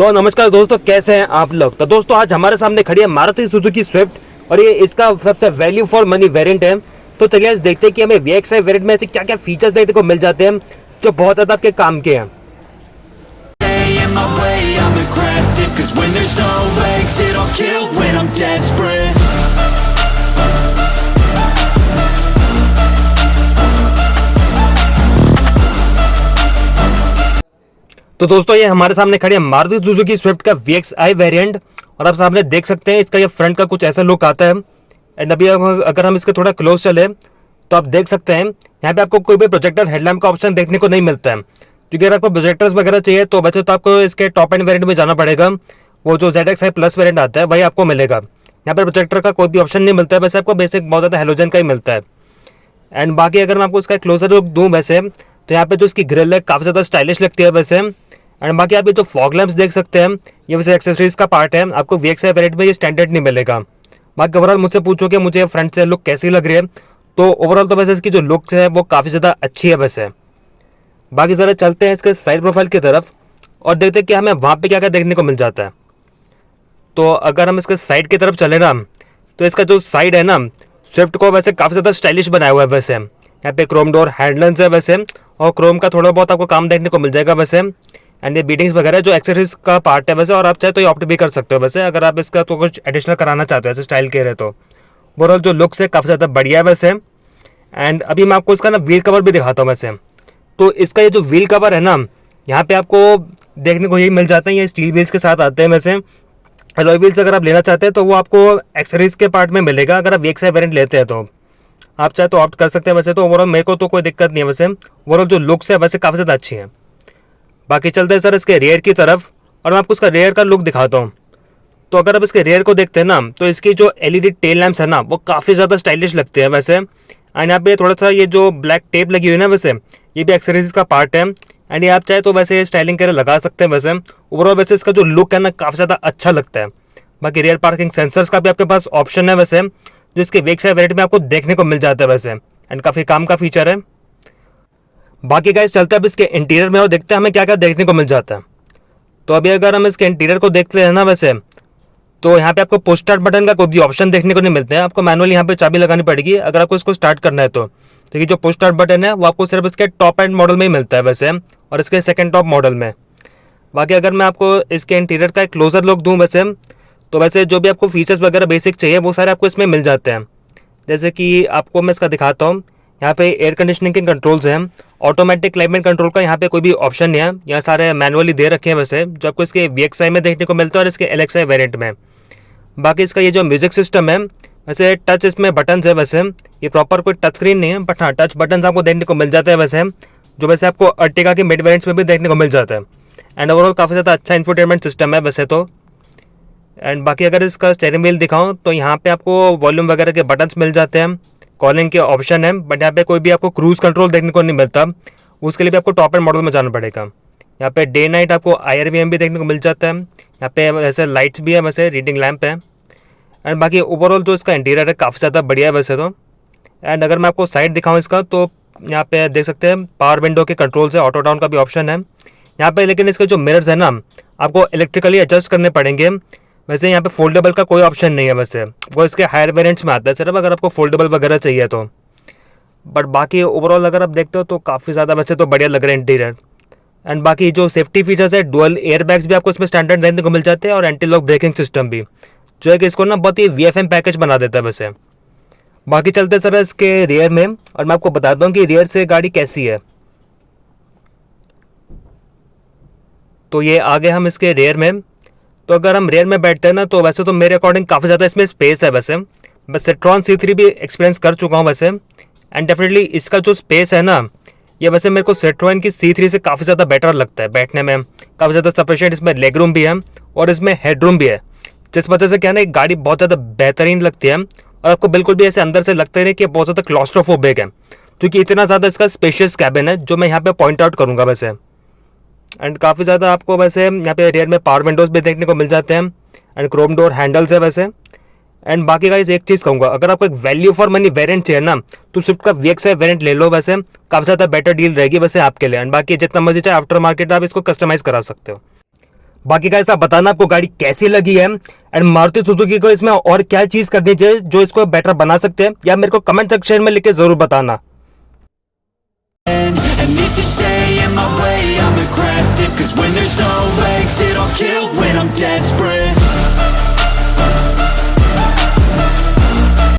तो नमस्कार दोस्तों, कैसे हैं आप लोग। तो दोस्तों आज हमारे सामने खड़ी है मारुति सुजुकी स्विफ्ट और ये इसका सबसे वैल्यू फॉर मनी वेरिएंट है। तो चलिए आज देखते हैं कि हमें VXI वेरिएंट में ऐसे क्या क्या फीचर्स देखने को मिल जाते हैं जो बहुत ज़्यादा आपके काम के हैं। In my way, I'm aggressive, 'cause when there's no exit, I'll kill when I'm desperate. तो दोस्तों ये हमारे सामने खड़ी है मारुति सुजुकी स्विफ्ट का VXI वेरिएंट और आप सामने देख सकते हैं इसका ये फ्रंट का कुछ ऐसा लुक आता है। एंड अभी अगर हम इसके थोड़ा क्लोज चले तो आप देख सकते हैं यहाँ पे आपको कोई भी प्रोजेक्टर हेडलैम्प का ऑप्शन देखने को नहीं मिलता है, क्योंकि अगर आपको प्रोजेक्टर्स वगैरह चाहिए तो वैसे तो आपको इसके टॉप एंड वेरिएंट में जाना पड़ेगा। वो जो ZXi प्लस वेरिएंट आता है वही आपको मिलेगा। यहाँ पर प्रोजेक्टर का कोई भी ऑप्शन नहीं मिलता है, वैसे आपको बेसिक बहुत ज़्यादा हेलोजन का ही मिलता है। एंड बाकी अगर मैं आपको इसका क्लोजर लुक दूँ वैसे तो यहाँ पे जो इसकी ग्रिल है काफ़ी ज़्यादा स्टाइलिश लगती है वैसे। एंड बाकी आप ये जो फॉग लैंप्स देख सकते हैं ये वैसे एक्सेसरीज का पार्ट है, आपको VXI वेरिएंट में ये स्टैंडर्ड नहीं मिलेगा। बाकी ओवरऑल मुझसे पूछो कि मुझे फ्रंट से लुक कैसी लग रही है, तो ओवरऑल तो वैसे इसकी जो लुक है वो काफ़ी ज़्यादा अच्छी है वैसे। बाकी ज़रा चलते हैं इसके साइड प्रोफाइल की तरफ और देखते हैं कि हमें वहाँ पे क्या क्या देखने को मिल जाता है। तो अगर हम इसके साइड की तरफ चले ना तो इसका जो साइड है ना स्विफ्ट को वैसे काफ़ी ज़्यादा स्टाइलिश बनाया हुआ है वैसे। यहाँ पे क्रोम डोर हैंडल्स है वैसे और क्रोम का थोड़ा बहुत आपको काम देखने को मिल जाएगा वैसे। एंड ये बीटिंग्स वगैरह जो एक्सेसरीज का पार्ट है वैसे, और आप चाहे तो ये ऑप्ट भी कर सकते हो वैसे अगर आप इसका तो कुछ एडिशनल कराना चाहते हो ऐसे स्टाइल के रहे तो। ओवरऑल जो लुक्स है काफ़ी ज़्यादा बढ़िया है वैसे। एंड अभी मैं आपको इसका ना व्हील कवर भी दिखाता हूँ वैसे। तो इसका ये जो व्हील कवर है ना यहाँ पे आपको देखने को यही मिल जाता है, ये स्टील व्हील्स के साथ आते हैं वैसे। अलॉय व्हील्स अगर आप लेना चाहते हैं तो वो आपको एक्सेसरीज के पार्ट में मिलेगा अगर आप VXI वेरिएंट लेते हैं तो। आप चाहे तो ऑप्ट कर सकते हैं वैसे। तो ओवरऑल मेरे को तो कोई दिक्कत नहीं है वैसे। ओवरऑल जो लुक्स है वैसे काफ़ी ज़्यादा अच्छी है। बाकी चलते हैं सर इसके रेयर की तरफ और मैं आपको इसका रेयर का लुक दिखाता हूँ। तो अगर आप इसके रेयर को देखते हैं ना तो इसकी जो LED टेल लैंप्स है ना वो काफ़ी ज़्यादा स्टाइलिश लगते हैं वैसे। एंड यहाँ पे थोड़ा सा ये जो ब्लैक टेप लगी हुई है ना वैसे ये भी एक्सेसरीज का पार्ट है। एंड ये आप चाहे तो वैसे स्टाइलिंग के लिए लगा सकते हैं वैसे। ओवरऑल वैसे इसका जो लुक है ना काफ़ी ज़्यादा अच्छा लगता है। बाकी रियर पार्किंग सेंसर्स का भी आपके पास ऑप्शन है वैसे, जो इसके VXI वेरिएंट में आपको देखने को मिल जाता है वैसे। एंड काफ़ी काम का फीचर है। बाकी गाइस चलते हैं अब इसके इंटीरियर में और देखते हैं हमें क्या क्या देखने को मिल जाता है। तो अभी अगर हम इसके इंटीरियर को देखते हैं ना वैसे तो यहाँ पे आपको पुश स्टार्ट बटन का कोई भी ऑप्शन देखने को नहीं मिलते हैं। आपको मैनुअली यहाँ पे चाबी लगानी पड़ेगी अगर आपको इसको स्टार्ट करना है तो। देखिए जो पुश स्टार्ट बटन है वो आपको सिर्फ इसके टॉप एंड मॉडल में ही मिलता है वैसे और इसके सेकंड टॉप मॉडल में। बाकी अगर मैं आपको इसके इंटीरियर का एक क्लोजर लुक दूँ वैसे तो वैसे जो भी आपको फीचर्स वगैरह बेसिक चाहिए वो सारे आपको इसमें मिल जाते हैं। जैसे कि आपको मैं इसका दिखाता हूँ। यहाँ पे एयर कंडीशनिंग के कंट्रोल्स हैं, ऑटोमेटिक क्लाइमेट कंट्रोल का यहाँ पे कोई भी ऑप्शन नहीं है, यहाँ सारे मैनुअली दे रखे हैं वैसे, जो आपको इसके VXI में देखने को मिलता है और इसके LXI वेरिएंट में। बाकी इसका ये जो म्यूजिक सिस्टम है वैसे टच इसमें बटन्स है वैसे, ये प्रॉपर कोई टच स्क्रीन नहीं है बट हाँ टच बटन्स आपको देखने को मिल जाते हैं वैसे, जो वैसे आपको अर्टिगा के मिड वेरिएंट्स में भी देखने को मिल जाता है। एंड ओवरऑल काफ़ी ज़्यादा अच्छा इंफोटेनमेंट सिस्टम है वैसे तो। एंड बाकी अगर इसका स्टीयरिंग व्हील दिखाऊं तो यहाँ पे आपको वॉल्यूम वगैरह के बटन्स मिल जाते हैं, कॉलिंग के ऑप्शन है, बट यहाँ पे कोई भी आपको क्रूज कंट्रोल देखने को नहीं मिलता। उसके लिए भी आपको टॉप एंड मॉडल में जाना पड़ेगा। यहाँ पे डे नाइट आपको IRVM भी देखने को मिल जाता है। यहाँ पे वैसे लाइट्स भी है वैसे, रीडिंग लैंप है। एंड बाकी ओवरऑल जो इसका इंटीरियर है काफ़ी ज़्यादा बढ़िया है वैसे तो। एंड अगर मैं आपको साइड दिखाऊँ इसका तो यहाँ पे देख सकते हैं पावर विंडो के कंट्रोल्स है, ऑटो डाउन का भी ऑप्शन है यहाँ पे। लेकिन इसके जो मिरर्स है ना आपको इलेक्ट्रिकली एडजस्ट करने पड़ेंगे वैसे। यहाँ पे फोल्डेबल का कोई ऑप्शन नहीं है वैसे, वो इसके हायर वेरिएंट्स में आता है सिर्फ अगर आपको फोल्डेबल वगैरह चाहिए तो। बट बाकी ओवरऑल अगर आप देखते हो तो काफ़ी ज़्यादा वैसे तो बढ़िया लग रहा है इंटीरियर। एंड बाकी जो सेफ्टी फीचर्स है, डुअल एयर बैग्स भी आपको इसमें स्टैंडर्ड देखने को मिल जाते हैं और एंटी लॉक ब्रेकिंग सिस्टम भी, जो है कि इसको ना बहुत ही VFM पैकेज बना देता है वैसे। बाकी चलते सर इसके रियर में और मैं आपको बताता हूँ कि रियर से गाड़ी कैसी है। तो ये आगे हम इसके रियर में, तो अगर हम रेयर में बैठते हैं ना तो वैसे तो मेरे अकॉर्डिंग काफ़ी ज़्यादा इसमें स्पेस है वैसे। मैं सेट्रॉन C3 भी एक्सपीरियंस कर चुका हूँ वैसे। एंड डेफिनेटली इसका जो स्पेस है ना ये वैसे मेरे को सेट्रॉन की C3 से काफ़ी ज़्यादा बेटर लगता है बैठने में। काफ़ी ज़्यादा सफिशिएंट इसमें लेग रूम भी है और इसमें हेड रूम भी है, जिस वजह से क्या है ना एक गाड़ी बहुत ज़्यादा बेहतरीन लगती है और आपको बिल्कुल भी ऐसे अंदर से लगता ही नहीं कि बहुत ज़्यादा क्लॉस्ट्रोफोबिक है, क्योंकि इतना ज़्यादा इसका स्पेशियस कैबिन है जो मैं यहाँ पे पॉइंट आउट करूँगा वैसे। एंड काफ़ी ज़्यादा आपको वैसे यहाँ पे रियर में पावर विंडोज़ भी देखने को मिल जाते हैं एंड क्रोम डोर हैंडल्स है वैसे। एंड बाकी गाइस एक चीज़ कहूँगा, अगर आपको एक वैल्यू फॉर मनी वेरिएंट चाहिए ना तो स्विफ्ट का VXI वेरिएंट ले लो वैसे, काफ़ी ज़्यादा बेटर डील रहेगी वैसे आपके लिए। एंड बाकी जितना मर्जी चाहे आफ्टर मार्केट आप इसको कस्टमाइज़ करा सकते हो। बाकी गाइस आप बताना आपको गाड़ी कैसी लगी है एंड मारुति सुजुकी को इसमें और क्या चीज करनी चाहिए जो इसको बेटर बना सकते हैं, या मेरे को कमेंट सेक्शन में लिख के जरूर बताना। And if you stay in my way, I'm aggressive, 'cause when there's no exit, I'll kill when I'm desperate.